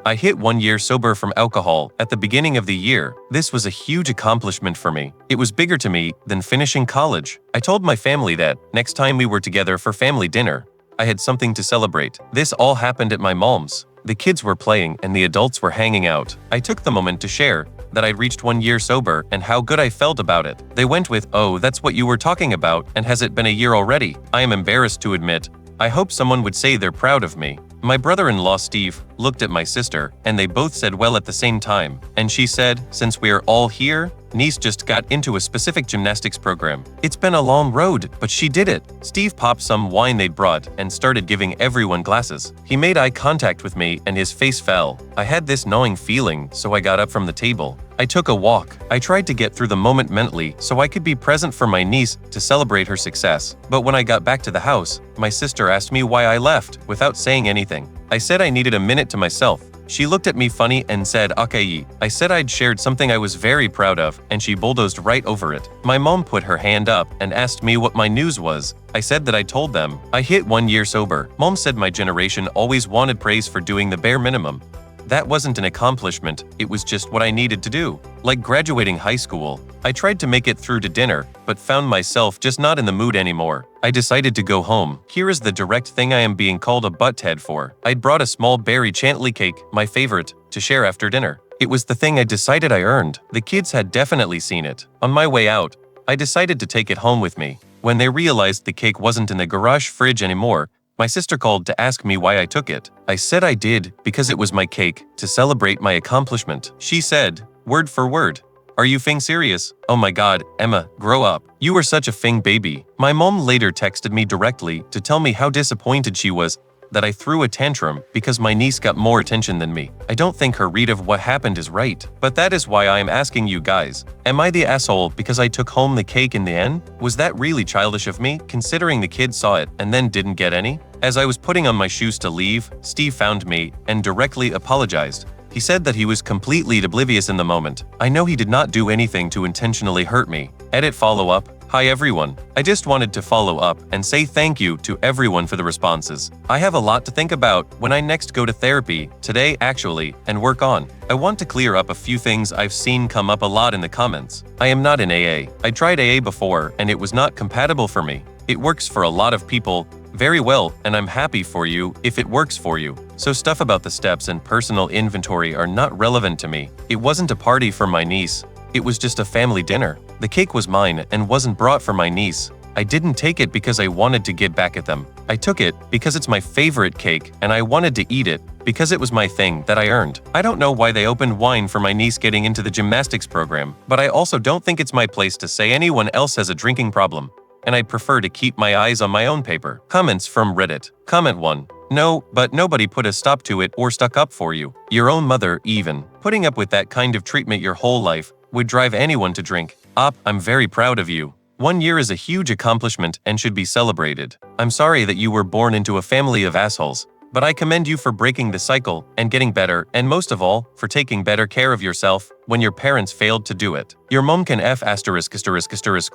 I hit 1 year sober from alcohol at the beginning of the year. This was a huge accomplishment for me. It was bigger to me than finishing college. I told my family that next time we were together for family dinner, I had something to celebrate. This all happened at my mom's. The kids were playing and the adults were hanging out. I took the moment to share that I'd reached 1 year sober and how good I felt about it. They went with, "Oh, that's what you were talking about, and has it been a year already?" I am embarrassed to admit. I hope someone would say they're proud of me. My brother-in-law Steve looked at my sister, and they both said well at the same time. And she said, "Since we're all here, niece just got into a specific gymnastics program. It's been a long road, but she did it." Steve popped some wine they'd brought and started giving everyone glasses. He made eye contact with me and his face fell. I had this gnawing feeling, so I got up from the table. I took a walk. I tried to get through the moment mentally so I could be present for my niece to celebrate her success. But when I got back to the house, my sister asked me why I left without saying anything. I said I needed a minute to myself. She looked at me funny and said, "Okay." I said I'd shared something I was very proud of, and she bulldozed right over it. My mom put her hand up and asked me what my news was. I said that I told them I hit 1 year sober. Mom said my generation always wanted praise for doing the bare minimum. That wasn't an accomplishment, it was just what I needed to do. Like graduating high school, I tried to make it through to dinner, but found myself just not in the mood anymore. I decided to go home. Here is the direct thing I am being called a butthead for. I'd brought a small berry chantilly cake, my favorite, to share after dinner. It was the thing I decided I earned. The kids had definitely seen it. On my way out, I decided to take it home with me. When they realized the cake wasn't in the garage fridge anymore, my sister called to ask me why I took it. I said I did because it was my cake to celebrate my accomplishment. She said, word for word, "Are you fing serious? Oh my god, Emma, grow up. You were such a fing baby." My mom later texted me directly to tell me how disappointed she was that I threw a tantrum because my niece got more attention than me. I don't think her read of what happened is right. But that is why I am asking you guys, am I the asshole because I took home the cake in the end? Was that really childish of me, considering the kids saw it and then didn't get any? As I was putting on my shoes to leave, Steve found me and directly apologized. He said that he was completely oblivious in the moment. I know he did not do anything to intentionally hurt me. Edit follow-up. Hi everyone. I just wanted to follow up and say thank you to everyone for the responses. I have a lot to think about when I next go to therapy, today actually, and work on. I want to clear up a few things I've seen come up a lot in the comments. I am not in AA. I tried AA before and it was not compatible for me. It works for a lot of people very well, and I'm happy for you if it works for you. So stuff about the steps and personal inventory are not relevant to me. It wasn't a party for my niece. It was just a family dinner. The cake was mine and wasn't brought for my niece. I didn't take it because I wanted to get back at them. I took it because it's my favorite cake and I wanted to eat it because it was my thing that I earned. I don't know why they opened wine for my niece getting into the gymnastics program, but I also don't think it's my place to say anyone else has a drinking problem. And I'd prefer to keep my eyes on my own paper. Comments from Reddit. Comment 1. No, but nobody put a stop to it or stuck up for you. Your own mother, even. Putting up with that kind of treatment your whole life would drive anyone to drink. I'm very proud of you. 1 year is a huge accomplishment and should be celebrated. I'm sorry that you were born into a family of assholes, but I commend you for breaking the cycle and getting better, and most of all, for taking better care of yourself when your parents failed to do it. Your mom can F***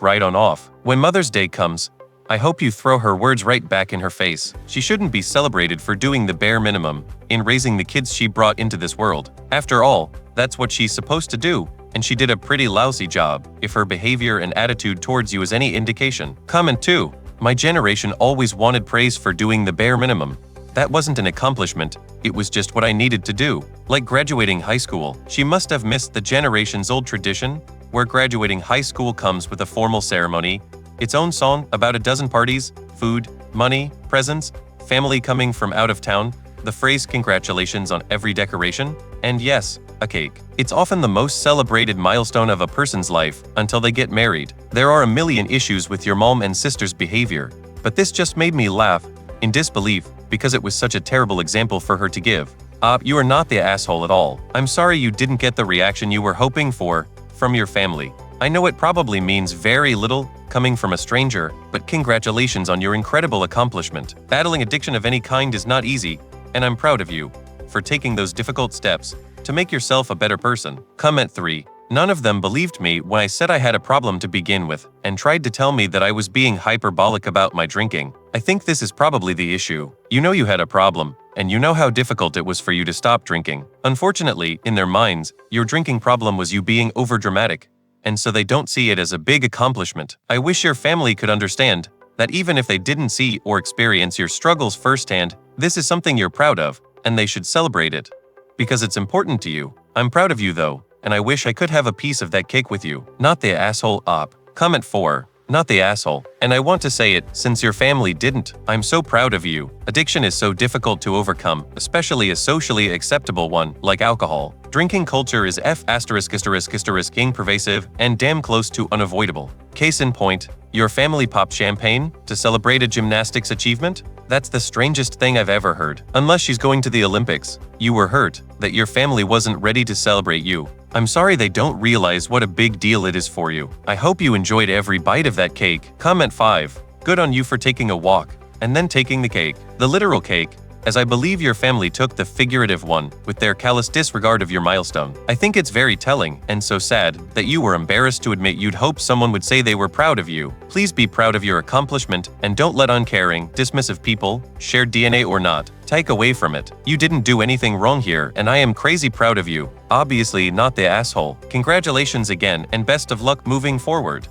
right on off. When Mother's Day comes, I hope you throw her words right back in her face. She shouldn't be celebrated for doing the bare minimum in raising the kids she brought into this world. After all, that's what she's supposed to do, and she did a pretty lousy job, if her behavior and attitude towards you is any indication. Comment 2. My generation always wanted praise for doing the bare minimum. That wasn't an accomplishment, it was just what I needed to do. Like graduating high school, she must have missed the generation's old tradition, where graduating high school comes with a formal ceremony, its own song, about a dozen parties, food, money, presents, family coming from out of town, the phrase congratulations on every decoration, and yes, a cake. It's often the most celebrated milestone of a person's life until they get married. There are a million issues with your mom and sister's behavior, but this just made me laugh in disbelief because it was such a terrible example for her to give. You are not the asshole at all. I'm sorry you didn't get the reaction you were hoping for from your family. I know it probably means very little coming from a stranger, but congratulations on your incredible accomplishment. Battling addiction of any kind is not easy, and I'm proud of you for taking those difficult steps to make yourself a better person. Comment 3. None of them believed me when I said I had a problem to begin with and tried to tell me that I was being hyperbolic about my drinking. I think this is probably the issue. You know you had a problem, and you know how difficult it was for you to stop drinking. Unfortunately, in their minds, your drinking problem was you being overdramatic, and so they don't see it as a big accomplishment. I wish your family could understand that even if they didn't see or experience your struggles firsthand, this is something you're proud of, and they should celebrate it. Because it's important to you. I'm proud of you though, and I wish I could have a piece of that cake with you. Not the asshole op. Comment 4. Not the asshole. And I want to say it, since your family didn't. I'm so proud of you. Addiction is so difficult to overcome, especially a socially acceptable one, like alcohol. Drinking culture is ing pervasive and damn close to unavoidable. Case in point, your family popped champagne to celebrate a gymnastics achievement? That's the strangest thing I've ever heard. Unless she's going to the Olympics. You were hurt that your family wasn't ready to celebrate you. I'm sorry they don't realize what a big deal it is for you. I hope you enjoyed every bite of that cake. Comment 5. Good on you for taking a walk, and then taking the cake. The literal cake, as I believe your family took the figurative one with their callous disregard of your milestone. I think it's very telling and so sad that you were embarrassed to admit you'd hope someone would say they were proud of you. Please be proud of your accomplishment and don't let uncaring, dismissive people, shared DNA or not, take away from it. You didn't do anything wrong here and I am crazy proud of you. Obviously not the asshole. Congratulations again and best of luck moving forward.